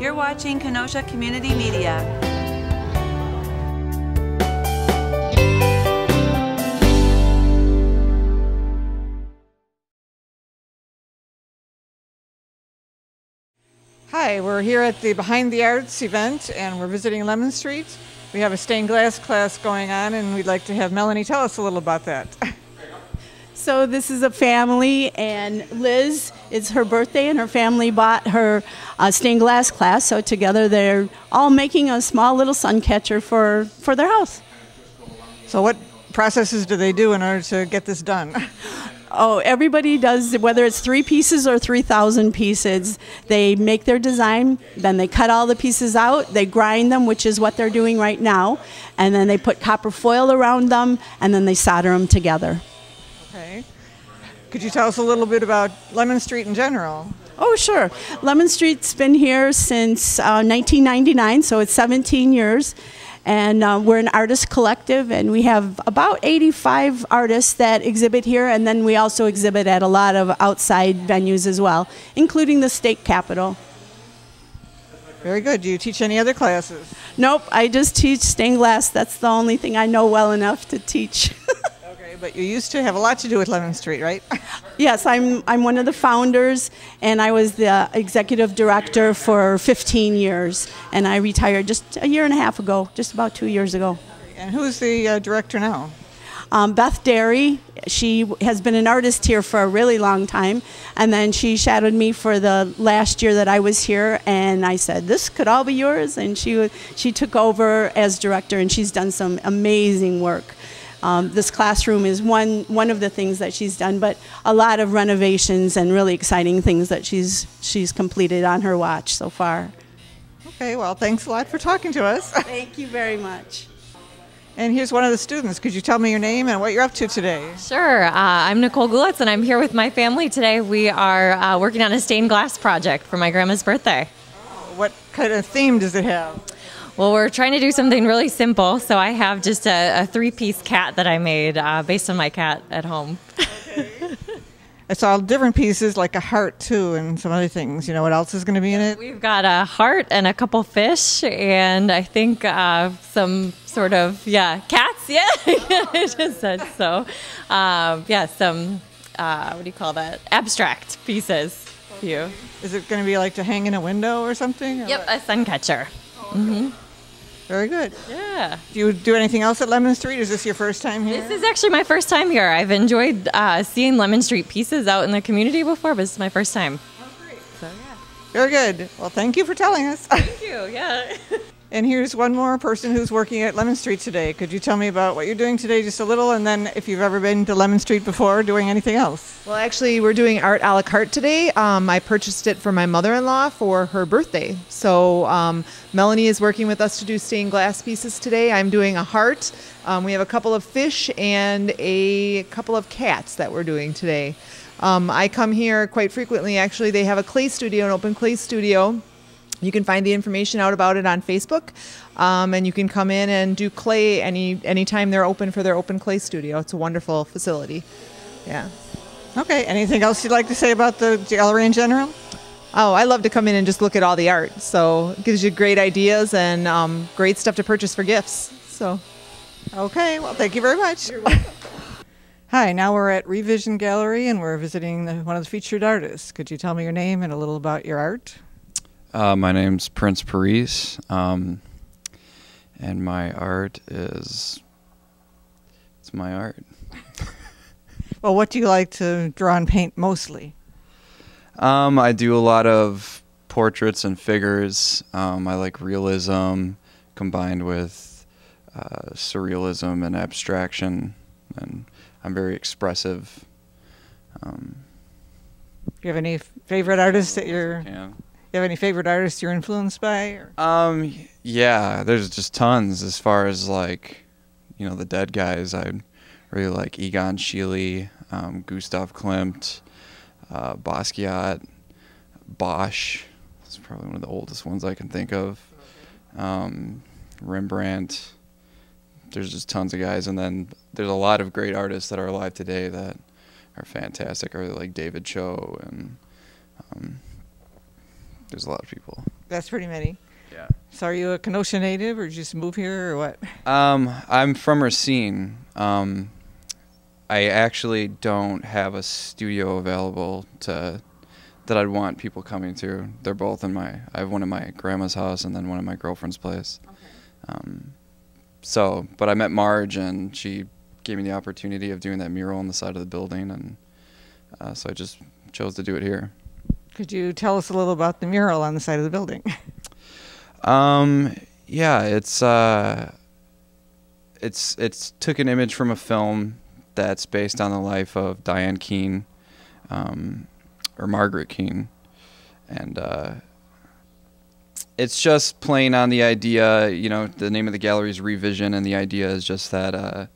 You're watching Kenosha Community Media. Hi, we're here at the Behind the Arts event and we're visiting Lemon Street. We have a stained glass class going on and we'd like to have Melanie tell us a little about that. So this is a family, and Liz, it's her birthday, and her family bought her stained glass class. So together they're all making a small little sun catcher for their house. So what processes do they do in order to get this done? Oh, everybody does, whether it's 3 pieces or 3,000 pieces. They make their design, then they cut all the pieces out, they grind them, which is what they're doing right now, and then they put copper foil around them, and then they solder them together. Okay. Could you tell us a little bit about Lemon Street in general? Oh, sure. Lemon Street's been here since 1999, so it's 17 years. And we're an artist collective, and we have about 85 artists that exhibit here, and then we also exhibit at a lot of outside venues as well, including the state capitol. Very good. Do you teach any other classes? Nope, I just teach stained glass. That's the only thing I know well enough to teach. Okay, but you used to have a lot to do with Lemon Street, right? Yes, I'm one of the founders, and I was the executive director for 15 years, and I retired just a year and a half ago, just about 2 years ago. And who's the director now? Beth Derry. She has been an artist here for a really long time, and then she shadowed me for the last year that I was here, and I said, this could all be yours, and she took over as director, and she's done some amazing work. This classroom is one of the things that she's done, but a lot of renovations and really exciting things that she's completed on her watch so far. Okay, well, thanks a lot for talking to us. Thank you very much. And here's one of the students. Could you tell me your name and what you're up to today? Sure. I'm Nicole Gulitz, and I'm here with my family today. We are working on a stained glass project for my grandma's birthday. What kind of theme does it have? Well, we're trying to do something really simple, so I have just a 3-piece cat that I made based on my cat at home. Okay. It's all different pieces, like a heart, too, and some other things. You know what else is going to be in it? We've got a heart and a couple fish, and I think some sort of, cats, yeah, I just said so. Some, what do you call that, abstract pieces. Okay. Is it going to be like to hang in a window or something? Or yep, what? a sun catcher. Okay. Mm-hmm. Very good. Yeah. Do you do anything else at Lemon Street? Is this your first time here? This is actually my first time here. I've enjoyed seeing Lemon Street pieces out in the community before, but this is my first time. Oh, great. So, yeah. Very good. Well, thank you for telling us. Thank you, yeah. And here's one more person who's working at Lemon Street today. Could you tell me about what you're doing today just a little, and then if you've ever been to Lemon Street before doing anything else? Well, actually, we're doing art a la carte today. I purchased it for my mother-in-law for her birthday. So Melanie is working with us to do stained glass pieces today. I'm doing a heart. We have a couple of fish and a couple of cats that we're doing today. I come here quite frequently. Actually, they have a clay studio, an open clay studio. You can find the information out about it on Facebook, and you can come in and do clay anytime they're open for their open clay studio. It's a wonderful facility. Yeah. Okay. Anything else you'd like to say about the gallery in general? Oh, I love to come in and just look at all the art. So it gives you great ideas and great stuff to purchase for gifts. So. Okay. Well, thank you very much. You're welcome. Hi. Now we're at Revision Gallery, and we're visiting one of the featured artists. Could you tell me your name and a little about your art? My name's Prince Paris, and my art it's my art. Well, what do you like to draw and paint mostly? I do a lot of portraits and figures. I like realism combined with surrealism and abstraction, and I'm very expressive. Do you have any favorite artists that you're... Yeah. You have any favorite artists you're influenced by? Or? Yeah, there's just tons. As far as like, the dead guys, I really like Egon Schiele, Gustav Klimt, Basquiat, Bosch. That's probably one of the oldest ones I can think of. Rembrandt. There's just tons of guys, and then there's a lot of great artists that are alive today that are fantastic. I really like David Cho, and there's a lot of people. That's pretty many. Yeah. So are you a Kenosha native, or did you just move here, or what? I'm from Racine. I actually don't have a studio available that I'd want people coming to. They're both in I have one in my grandma's house and then one in my girlfriend's place. Okay. But I met Marge, and she gave me the opportunity of doing that mural on the side of the building, and so I just chose to do it here. Could you tell us a little about the mural on the side of the building? Yeah, it's took an image from a film that's based on the life of Diane Keene, or Margaret Keene, and it's just playing on the idea. You know, the name of the gallery is Revision, and the idea is just that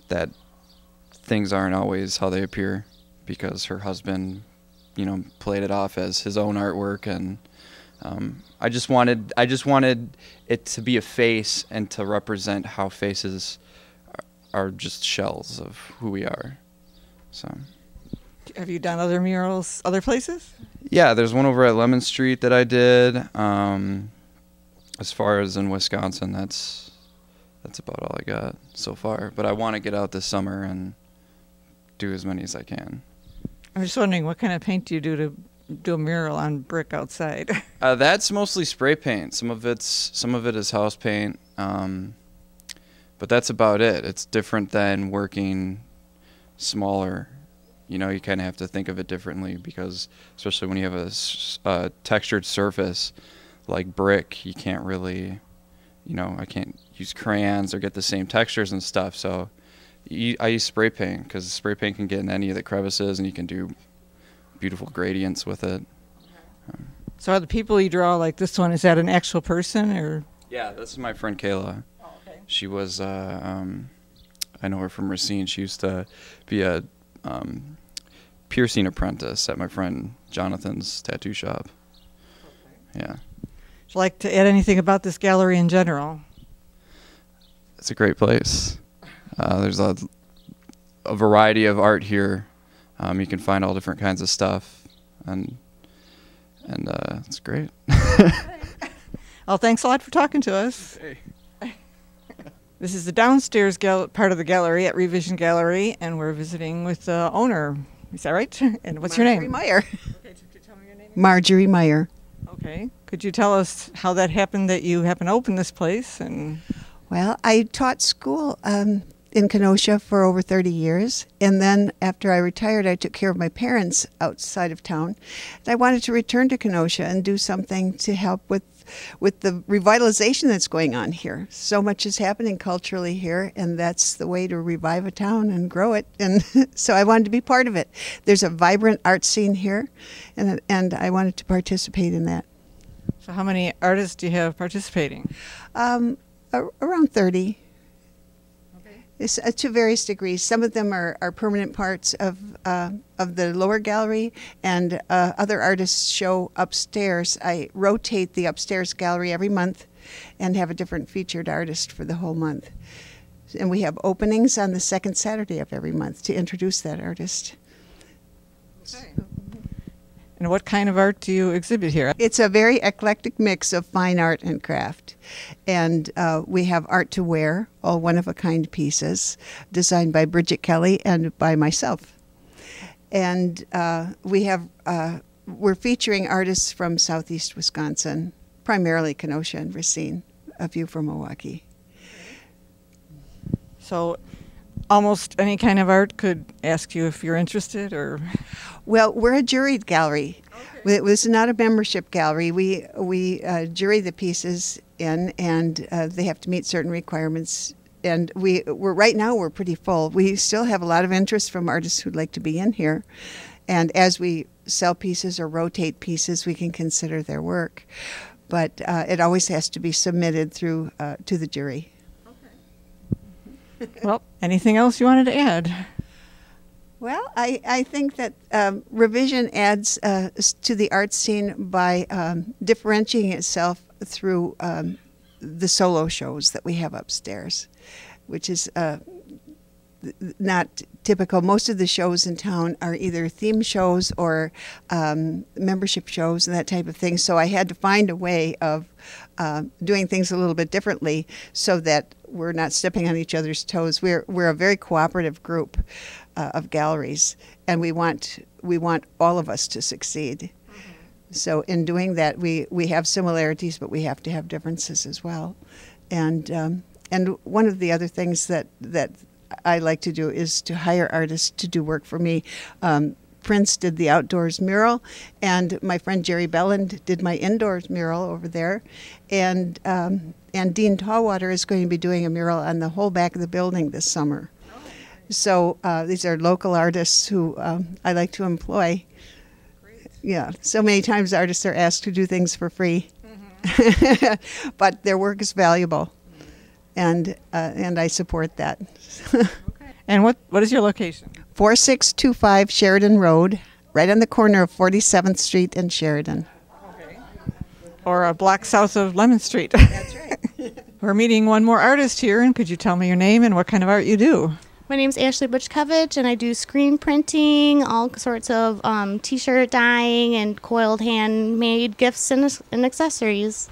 that things aren't always how they appear, because her husband, you know, played it off as his own artwork, and I just wanted it to be a face and to represent how faces are just shells of who we are. So, have you done other murals other places? Yeah, there's one over at Lemon Street that I did. As far as in Wisconsin, that's about all I got so far. But I want to get out this summer and do as many as I can. I'm just wondering, what kind of paint do you do to do a mural on brick outside? That's mostly spray paint. Some of it is house paint, but that's about it. It's different than working smaller. You know, you kind of have to think of it differently, because especially when you have a textured surface like brick, you can't really, you know, I can't use crayons or get the same textures and stuff. So I use spray paint, because spray paint can get in any of the crevices, and you can do beautiful gradients with it. So are the people you draw, like this one, is that an actual person, or? Yeah, this is my friend Kayla. Oh, okay. She was, I know her from Racine. She used to be a piercing apprentice at my friend Jonathan's tattoo shop. Okay. Yeah. Would you like to add anything about this gallery in general? It's a great place. There's a variety of art here. You can find all different kinds of stuff, and it's great. Well, thanks a lot for talking to us. Hey. This is the downstairs part of the gallery at Revision Gallery, and we're visiting with the owner. Is that right? And what's your name? Marjorie Meyer. Okay, tell me your name. Marjorie Meyer. Okay. Could you tell us how that happened, that you happened to open this place? And Well, I taught school in Kenosha for over 30 years, and then after I retired, I took care of my parents outside of town. And I wanted to return to Kenosha and do something to help with the revitalization that's going on here. So much is happening culturally here, and that's the way to revive a town and grow it. And so I wanted to be part of it. There's a vibrant art scene here, and I wanted to participate in that. so how many artists do you have participating? Around 30. It's, to various degrees. Some of them are permanent parts of the lower gallery, and other artists show upstairs. I rotate the upstairs gallery every month and have a different featured artist for the whole month. And we have openings on the second Saturday of every month to introduce that artist. Okay. And what kind of art do you exhibit here? It's a very eclectic mix of fine art and craft. And we have art to wear, all one-of-a-kind pieces, designed by Bridget Kelly and by myself. And we're featuring artists from southeast Wisconsin, primarily Kenosha and Racine, a few from Milwaukee. So almost any kind of art could ask you if you're interested, or? Well, we're a juried gallery. Okay. This is not a membership gallery. We jury the pieces in, and they have to meet certain requirements. And right now we're pretty full. We still have a lot of interest from artists who'd like to be in here. And as we sell pieces or rotate pieces, we can consider their work. But it always has to be submitted through to the jury. Well, anything else you wanted to add? Well, I think that Revision adds to the art scene by differentiating itself through the solo shows that we have upstairs, which is not typical. Most of the shows in town are either theme shows or membership shows and that type of thing. So I had to find a way of doing things a little bit differently so that we're not stepping on each other's toes. We're a very cooperative group of galleries, and we want all of us to succeed. So in doing that, we have similarities, but we have to have differences as well. And one of the other things that I like to do is to hire artists to do work for me. Prince did the outdoors mural, and my friend Jerry Belland did my indoors mural over there. And Dean Tallwater is going to be doing a mural on the whole back of the building this summer. So these are local artists who I like to employ. Yeah, so many times artists are asked to do things for free, but their work is valuable, and I support that. And what is your location? 4625 Sheridan Road, right on the corner of 47th Street and Sheridan. Okay. Or a block south of Lemon Street. That's right. We're meeting one more artist here, and could you tell me your name and what kind of art you do? My name's Ashley Butchkevich, and I do screen printing, all sorts of t-shirt dyeing, and coiled handmade gifts and accessories.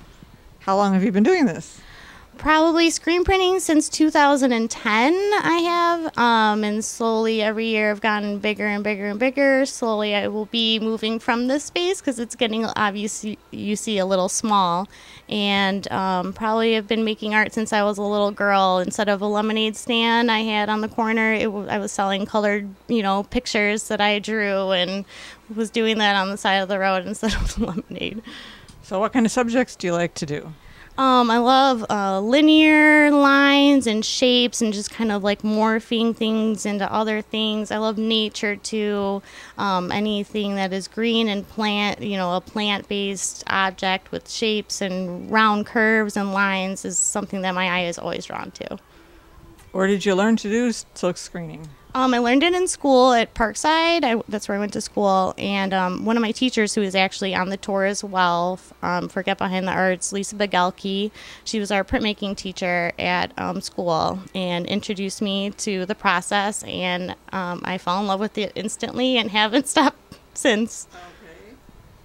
How long have you been doing this? Probably screen printing since 2010 I have, and slowly every year I've gotten bigger and bigger and bigger. Slowly I will be moving from this space because it's getting, obviously, you see, a little small. And probably have been making art since I was a little girl. Instead of a lemonade stand I had on the corner, I was selling colored, pictures that I drew, and was doing that on the side of the road instead of the lemonade. So what kind of subjects do you like to do? I love linear lines and shapes and just kind of like morphing things into other things. I love nature too. Anything that is green and a plant-based object with shapes and round curves and lines is something that my eye is always drawn to. Where did you learn to do silk screening? I learned it in school at Parkside. That's where I went to school. And one of my teachers, who is actually on the tour as well for Get Behind the Arts, Lisa Begelke, she was our printmaking teacher at school and introduced me to the process. And I fell in love with it instantly and haven't stopped since. Okay.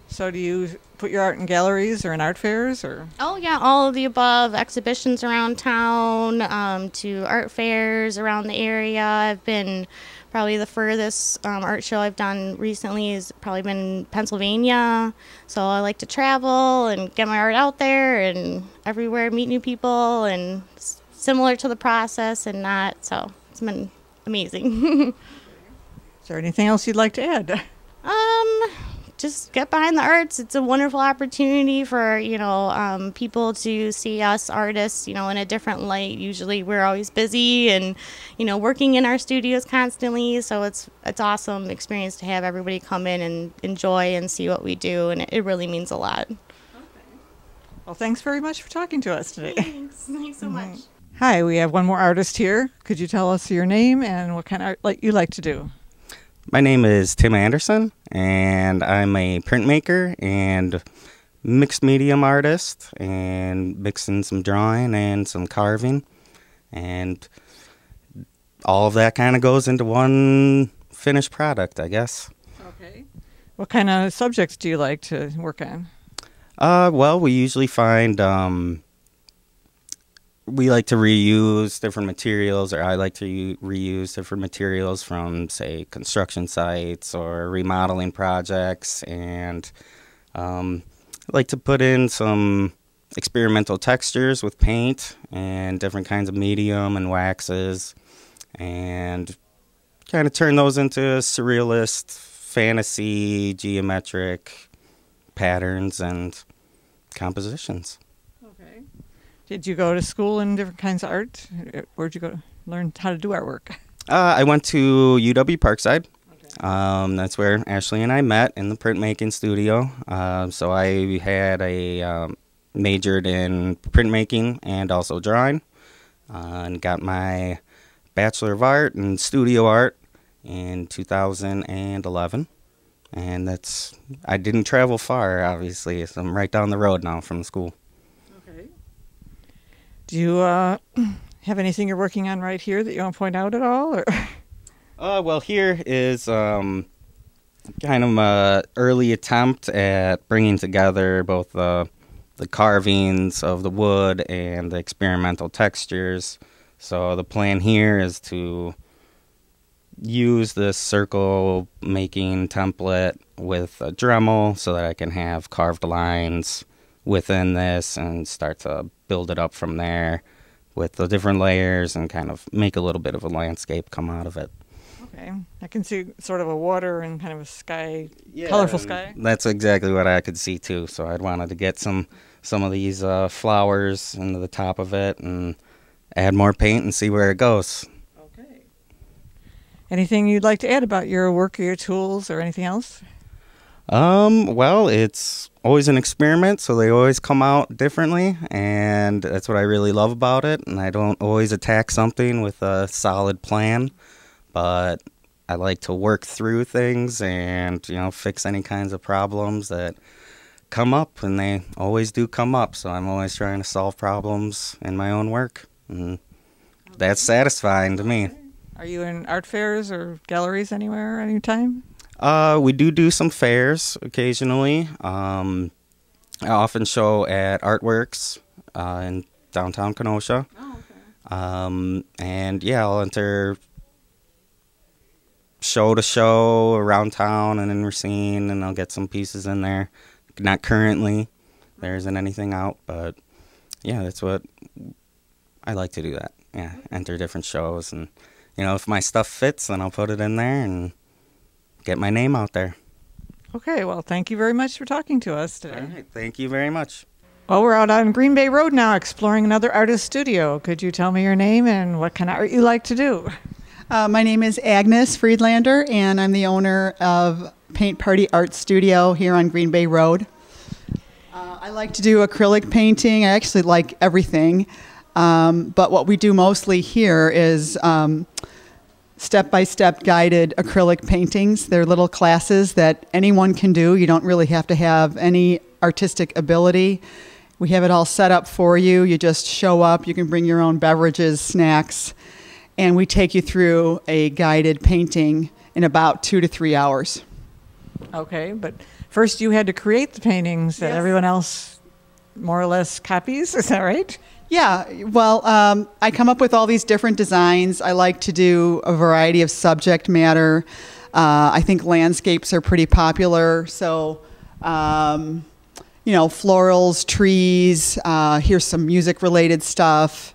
So do you put your art in galleries or in art fairs? Or? Oh, yeah, all of the above. Exhibitions around town, to art fairs around the area. I've been probably the furthest art show I've done recently has probably been in Pennsylvania. So I like to travel and get my art out there and everywhere, meet new people, and similar to the process and not. So it's been amazing. Is there anything else you'd like to add? Just get behind the arts. It's a wonderful opportunity for, people to see us artists, in a different light. Usually we're always busy and, working in our studios constantly. So it's awesome experience to have everybody come in and enjoy and see what we do. And it really means a lot. Okay. Well, thanks very much for talking to us today. Thanks so much. Hi, we have one more artist here. Could you tell us your name and what kind of art you like to do? My name is Tim Anderson, and I'm a printmaker and mixed medium artist, and mixing some drawing and some carving, and all of that kind of goes into one finished product, I guess. Okay. What kind of subjects do you like to work on? Well, we usually find we like to reuse different materials, or I like to reuse different materials from, say, construction sites or remodeling projects, and I like to put in some experimental textures with paint and different kinds of medium and waxes, and kind of turn those into surrealist, fantasy, geometric patterns and compositions. Did you go to school in different kinds of art? Where'd you go to learn how to do artwork? I went to UW Parkside. Okay. That's where Ashley and I met in the printmaking studio. So I had majored in printmaking and also drawing, and got my Bachelor of Art in Studio Art in 2011. And I didn't travel far, obviously, so I'm right down the road now from the school. Do you Have anything you're working on right here that you want to point out at all? Or? Well, here is kind of an early attempt at bringing together both the carvings of the wood and the experimental textures. So the plan here is to use this circle making template with a Dremel so that I can have carved lines within this and start to build it up from there with the different layers and kind of make a little bit of a landscape come out of it. Okay, I can see sort of a water and kind of a sky, colorful sky. That's exactly what I could see too. So I'd wanted to get some of these flowers into the top of it and add more paint and see where it goes. Okay. Anything you'd like to add about your work or your tools or anything else? Well, it's always an experiment, so they always come out differently, and that's what I really love about it. And I don't always attack something with a solid plan, but I like to work through things and, fix any kinds of problems that come up, and they always do come up. So I'm always trying to solve problems in my own work, and that's satisfying to me. Are you in art fairs or galleries anywhere anytime? We do some fairs occasionally. I often show at Artworks in downtown Kenosha. Oh, okay. And yeah, I'll enter show to show around town and in Racine, and I'll get some pieces in there. Not currently, there isn't anything out, but yeah, that's what I like to do. That enter different shows, and if my stuff fits, then I'll put it in there and get my name out there. Okay, well, thank you very much for talking to us today. All right, thank you very much. Well, we're out on Green Bay Road now exploring another artist studio. Could you tell me your name and what kind of art you like to do? My name is Agnes Friedlander, and I'm the owner of Paint Party Art Studio here on Green Bay Road. I like to do acrylic painting. I actually like everything, but what we do mostly here is step-by-step guided acrylic paintings. They're little classes that anyone can do. You don't really have to have any artistic ability. We have it all set up for you. You just show up. You can bring your own beverages, snacks, and we take you through a guided painting in about 2 to 3 hours. Okay, but first you had to create the paintings that everyone else more or less copies. Is that right? Yeah, well, I come up with all these different designs. I like to do a variety of subject matter. I think landscapes are pretty popular. So, florals, trees, here's some music-related stuff.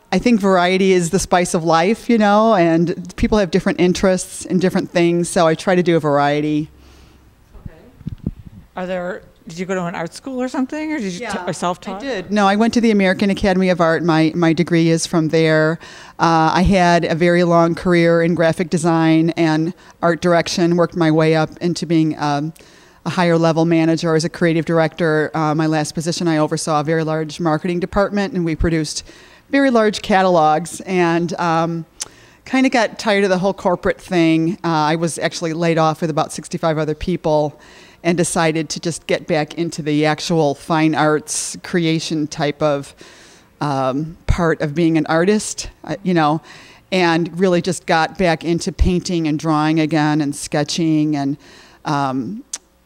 I think variety is the spice of life, and people have different interests in different things. So I try to do a variety. Okay. Did you go to an art school or something, or did you self-taught? I did. No, I went to the American Academy of Art. My degree is from there. I had a very long career in graphic design and art direction, worked my way up into being a higher level manager as a creative director. My last position, I oversaw a very large marketing department, and we produced very large catalogs, and kind of got tired of the whole corporate thing. I was actually laid off with about 65 other people, and decided to just get back into the actual fine arts creation type of part of being an artist, and really just got back into painting and drawing again and sketching, and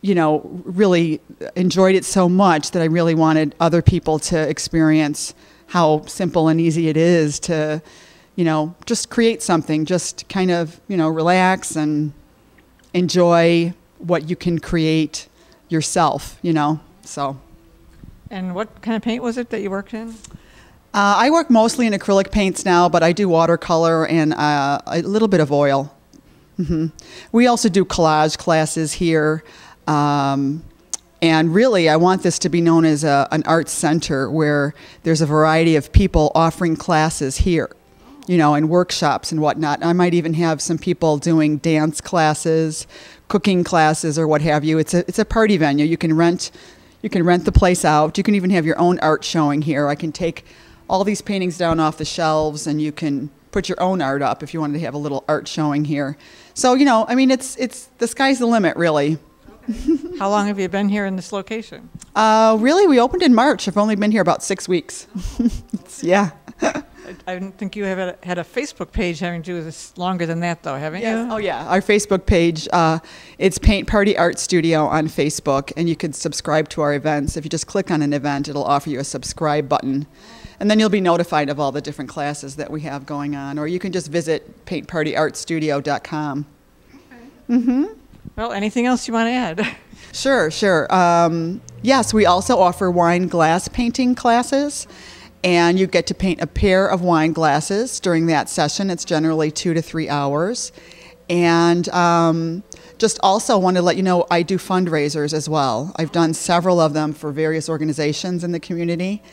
really enjoyed it so much that I really wanted other people to experience how simple and easy it is to, just create something, just kind of, relax and enjoy what you can create yourself, so. And what kind of paint was it that you worked in? I work mostly in acrylic paints now, but I do watercolor and a little bit of oil. Mm-hmm. We also do collage classes here. And really, I want this to be known as an art center where there's a variety of people offering classes here, and workshops and whatnot. I might even have some people doing dance classes, cooking classes, or what have you. It's a party venue. You can rent the place out. You can even have your own art showing here. I can take all these paintings down off the shelves, and you can put your own art up if you wanted to have a little art showing here. So it's the sky's the limit, really. Okay. How long have you been here in this location? Really, we opened in March. I've only been here about 6 weeks. Yeah. I don't think you have had a Facebook page having to do with this longer than that, though, haven't Yes. you? Oh, yeah. Our Facebook page, it's Paint Party Art Studio on Facebook, and you can subscribe to our events. If you just click on an event, it'll offer you a subscribe button. And then you'll be notified of all the different classes that we have going on. Or you can just visit paintpartyartstudio.com. Okay. Mm-hmm. Well, anything else you want to add? Sure. Yes, we also offer wine glass painting classes. And you get to paint a pair of wine glasses during that session. It's generally 2 to 3 hours. And just also want to let you know I do fundraisers as well. I've done several of them for various organizations in the community.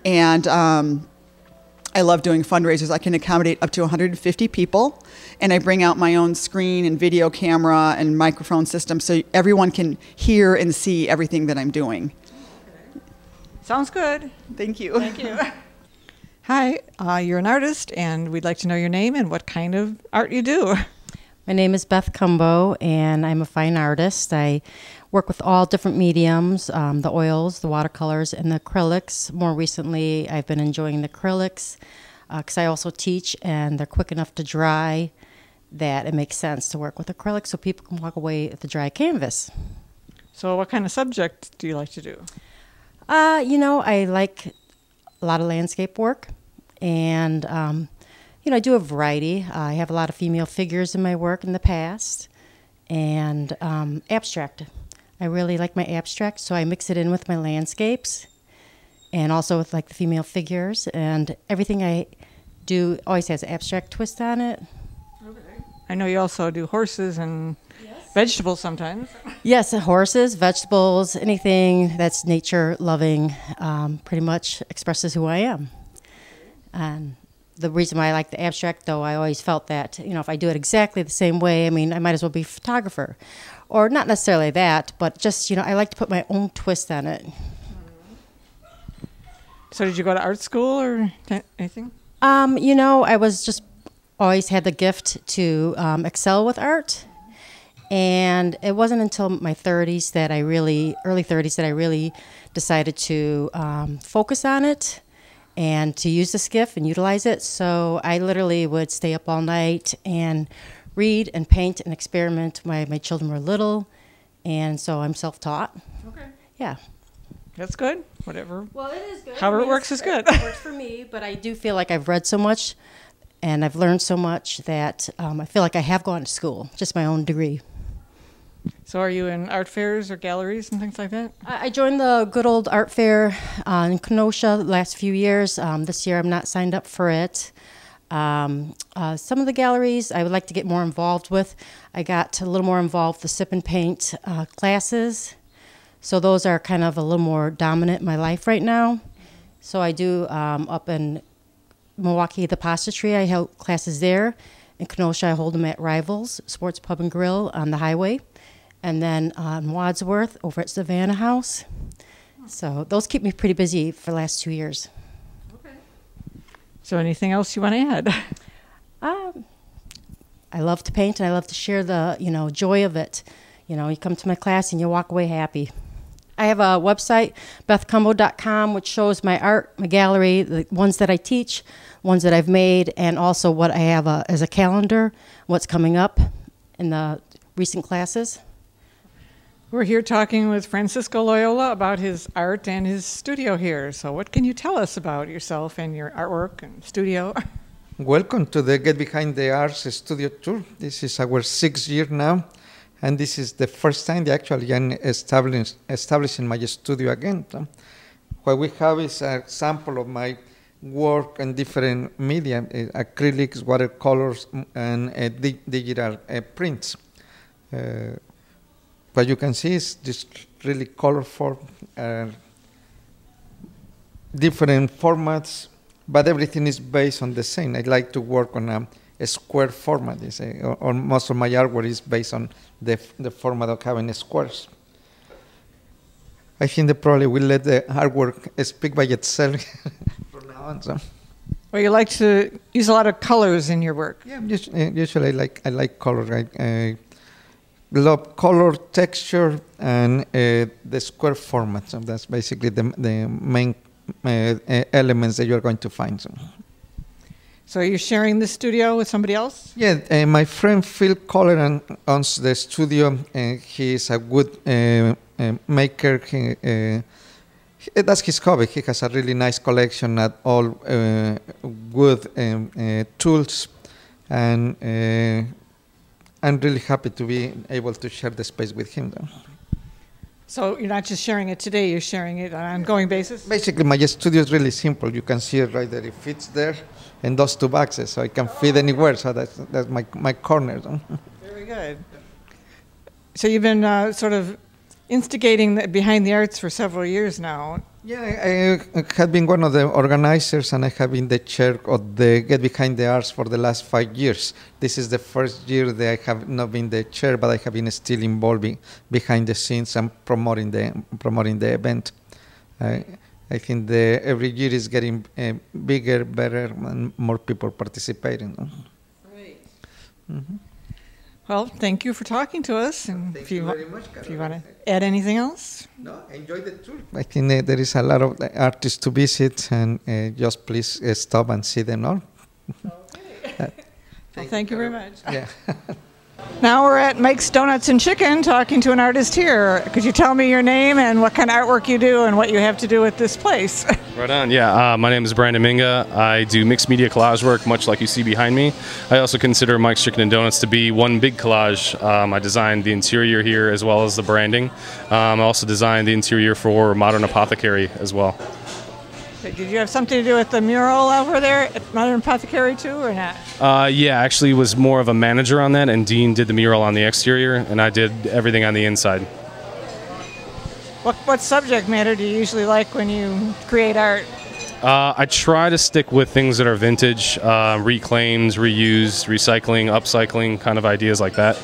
And I love doing fundraisers. I can accommodate up to 150 people. And I bring out my own screen and video camera and microphone system so everyone can hear and see everything that I'm doing. Sounds good. Thank you. Thank you. Hi, you're an artist, and we'd like to know your name and what kind of art you do. My name is Beth Combo, and I'm a fine artist. I work with all different mediums, the oils, the watercolors, and the acrylics. More recently, I've been enjoying the acrylics because I also teach, and they're quick enough to dry that it makes sense to work with acrylics so people can walk away with the dry canvas. So what kind of subject do you like to do? I like a lot of landscape work, and, I do a variety. I have a lot of female figures in my work in the past, and abstract. I really like my abstract, so I mix it in with my landscapes, and also with like the female figures, and everything I do always has an abstract twist on it. Okay. I know you also do horses and vegetables sometimes. Yes, horses, vegetables, anything that's nature loving pretty much expresses who I am. And the reason why I like the abstract, though, I always felt that, if I do it exactly the same way, I might as well be a photographer. Or not necessarily that, but just, I like to put my own twist on it. So did you go to art school or anything? I was just always had the gift to excel with art. And it wasn't until my early 30s that I really decided to focus on it and to use this gift and utilize it. So I literally would stay up all night and read and paint and experiment when my children were little. And so I'm self-taught. Okay. Yeah. That's good. Whatever. Well, it is good. However it works is good. It works for me, but I do feel like I've read so much and I've learned so much that I feel like I have gone to school, just my own degree. So are you in art fairs or galleries and things like that? I joined the good old art fair in Kenosha the last few years. This year I'm not signed up for it. Some of the galleries I would like to get more involved with. I got a little more involved with the sip and paint classes. So those are kind of a little more dominant in my life right now. So I do up in Milwaukee, the Pasta Tree, I held classes there. In Kenosha, I hold them at Rivals Sports Pub and Grill on the highway. And then on Wadsworth over at Savannah House. So those keep me pretty busy for the last 2 years. Okay. So anything else you want to add? I love to paint and I love to share the, joy of it. You come to my class and you walk away happy. I have a website, bethcombo.com, which shows my art, my gallery, the ones that I teach, ones that I've made, and also what I have as a calendar, what's coming up in the recent classes. We're here talking with Francisco Loyola about his art and his studio here. So what can you tell us about yourself and your artwork and studio? Welcome to the Get Behind the Arts Studio Tour. This is our 6th year now, and this is the first time that actually I'm establishing my studio again. So what we have is a sample of my work in different media, acrylics, watercolors, and digital prints. What you can see is just really colorful, different formats, but everything is based on the same. I like to work on a square format. Or most of my artwork is based on the format of having squares. I think that probably will let the artwork speak by itself from now on. So. Well, you like to use a lot of colors in your work. Yeah, usually I like color. I love color, texture, and the square format. So that's basically the main elements that you're going to find. So. So you're sharing the studio with somebody else? Yeah, my friend Phil Colleran owns the studio, and he is a wood maker. That's his hobby. He has a really nice collection of all wood tools, and I'm really happy to be able to share the space with him. Though. So you're not just sharing it today, you're sharing it on an ongoing basis? Basically, my studio is really simple. You can see it right there. It fits there, and those two boxes, so I can fit anywhere. So that's my corner. Very good. So you've been sort of instigating Behind the Arts for several years now. Yeah, I have been one of the organizers, and I have been the chair of the Get Behind the Arts for the last 5 years. This is the first year that I have not been the chair, but I have been still involved behind the scenes and promoting the event. I think every year is getting bigger, better, and more people participating. Great. Mm-hmm. Well, thank you for talking to us. And thank you very much, Carole. If you want to add anything else? No, enjoy the tour. I think there is a lot of artists to visit, and just please stop and see them all. Okay. Well, thank you very much. Yeah. Now we're at Mike's Donuts and Chicken talking to an artist here. Could you tell me your name and what kind of artwork you do and what you have to do with this place? Right on, yeah. My name is Brandon Dominga. I do mixed media collage work, much like you see behind me. I also consider Mike's Chicken and Donuts to be one big collage. I designed the interior here as well as the branding. I also designed the interior for Modern Apothecary as well. Did you have something to do with the mural over there at Modern Apothecary too, or not? Yeah, actually was more of a manager on that, and Dean did the mural on the exterior, and I did everything on the inside. What subject matter do you usually like when you create art? I try to stick with things that are vintage, reclaimed, reused, recycling, upcycling, kind of ideas like that.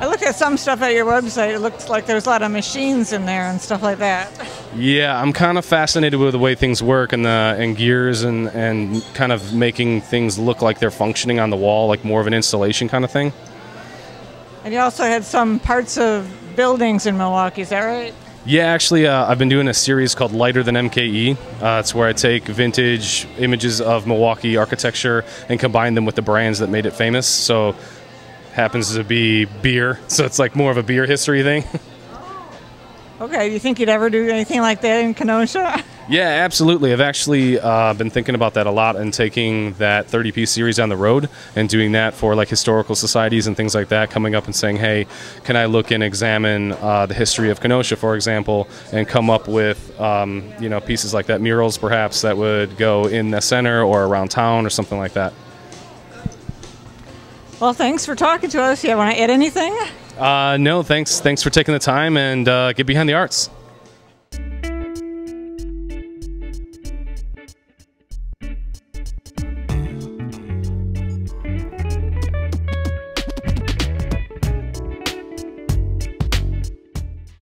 I looked at some stuff at your website. It looks like there's a lot of machines in there and stuff like that. Yeah, I'm kind of fascinated with the way things work and gears and kind of making things look like they're functioning on the wall, like more of an installation kind of thing. And you also had some parts of buildings in Milwaukee, is that right? Yeah, actually, I've been doing a series called Lighter Than MKE. It's where I take vintage images of Milwaukee architecture and combine them with the brands that made it famous. So happens to be beer, so it's like more of a beer history thing. Okay, do you think you'd ever do anything like that in Kenosha? Yeah, absolutely. I've actually been thinking about that a lot and taking that 30-piece series on the road and doing that for like historical societies and things like that, coming up and saying, hey, can I look and examine the history of Kenosha, for example, and come up with pieces like that, murals perhaps that would go in the center or around town or something like that. Well, thanks for talking to us. You want to add anything? No, thanks for taking the time, and get behind the arts.